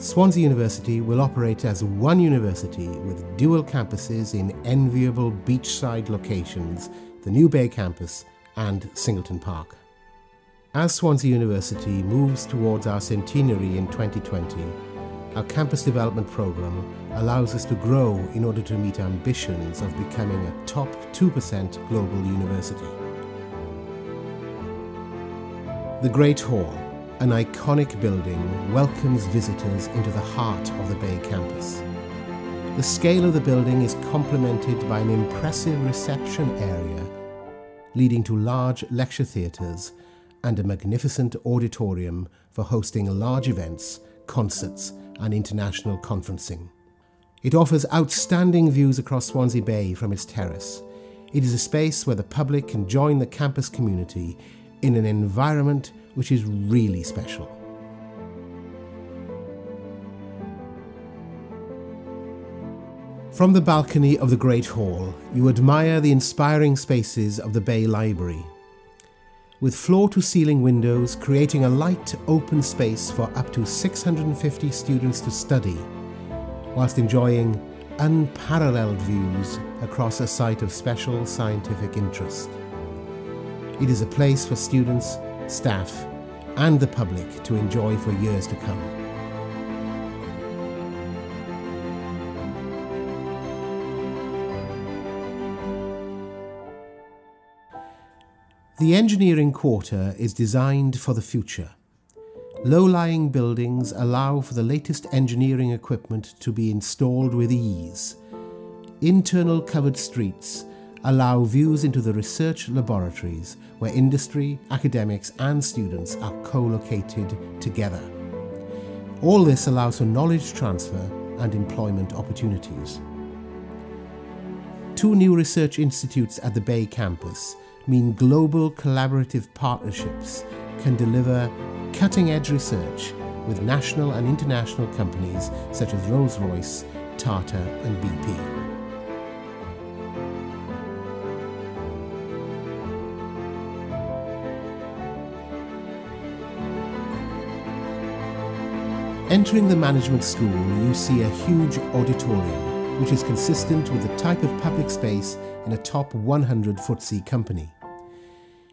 Swansea University will operate as one university with dual campuses in enviable beachside locations, the new Mae Campus and Singleton Park. As Swansea University moves towards our centenary in 2020, our campus development programme allows us to grow in order to meet ambitions of becoming a top 2% global university. The Great Hall, an iconic building, welcomes visitors into the heart of the Mae Campus. The scale of the building is complemented by an impressive reception area, leading to large lecture theatres and a magnificent auditorium for hosting large events, concerts and international conferencing. It offers outstanding views across Swansea Bay from its terrace. It is a space where the public can join the campus community in an environment which is really special. From the balcony of the Great Hall, you admire the inspiring spaces of the Bay Library, with floor-to-ceiling windows creating a light, open space for up to 650 students to study, whilst enjoying unparalleled views across a site of special scientific interest. It is a place for students, staff, and the public to enjoy for years to come. The engineering quarter is designed for the future. Low-lying buildings allow for the latest engineering equipment to be installed with ease. Internal covered streets allow views into the research laboratories where industry, academics and students are co-located together. All this allows for knowledge transfer and employment opportunities. 2 new research institutes at the Mae Campus mean global collaborative partnerships can deliver cutting-edge research with national and international companies such as Rolls-Royce, Tata and BP. Entering the management school, you see a huge auditorium, which is consistent with the type of public space in a top 100 FTSE company.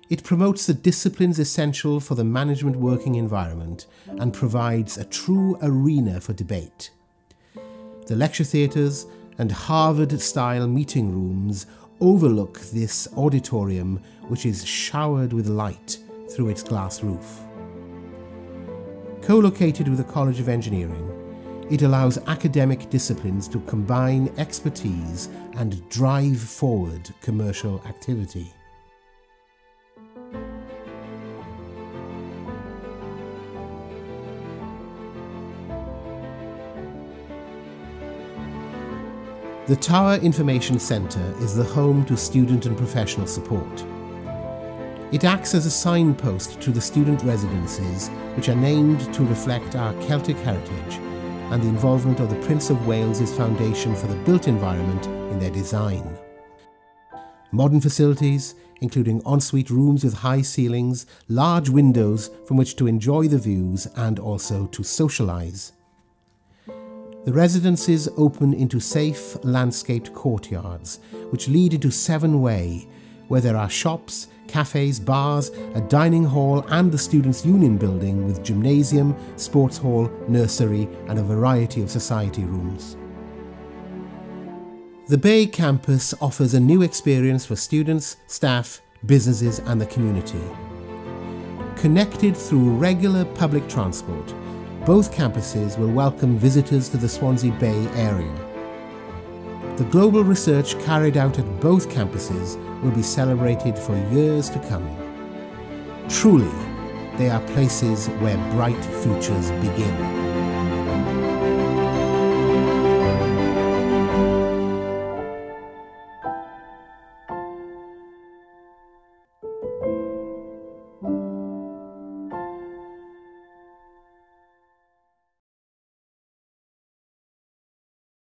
It promotes the disciplines essential for the management working environment and provides a true arena for debate. The lecture theatres and Harvard-style meeting rooms overlook this auditorium, which is showered with light through its glass roof. Co-located with the College of Engineering, it allows academic disciplines to combine expertise and drive forward commercial activity. The Tower Information Centre is the home to student and professional support. It acts as a signpost to the student residences, which are named to reflect our Celtic heritage and the involvement of the Prince of Wales's foundation for the built environment in their design. Modern facilities, including ensuite rooms with high ceilings, large windows from which to enjoy the views and also to socialise. The residences open into safe, landscaped courtyards, which lead into 7 Way, where there are shops, cafes, bars, a dining hall and the Students' Union building with gymnasium, sports hall, nursery and a variety of society rooms. The Mae Campus offers a new experience for students, staff, businesses and the community. Connected through regular public transport, both campuses will welcome visitors to the Swansea Bay area. The global research carried out at both campuses will be celebrated for years to come. Truly, they are places where bright futures begin.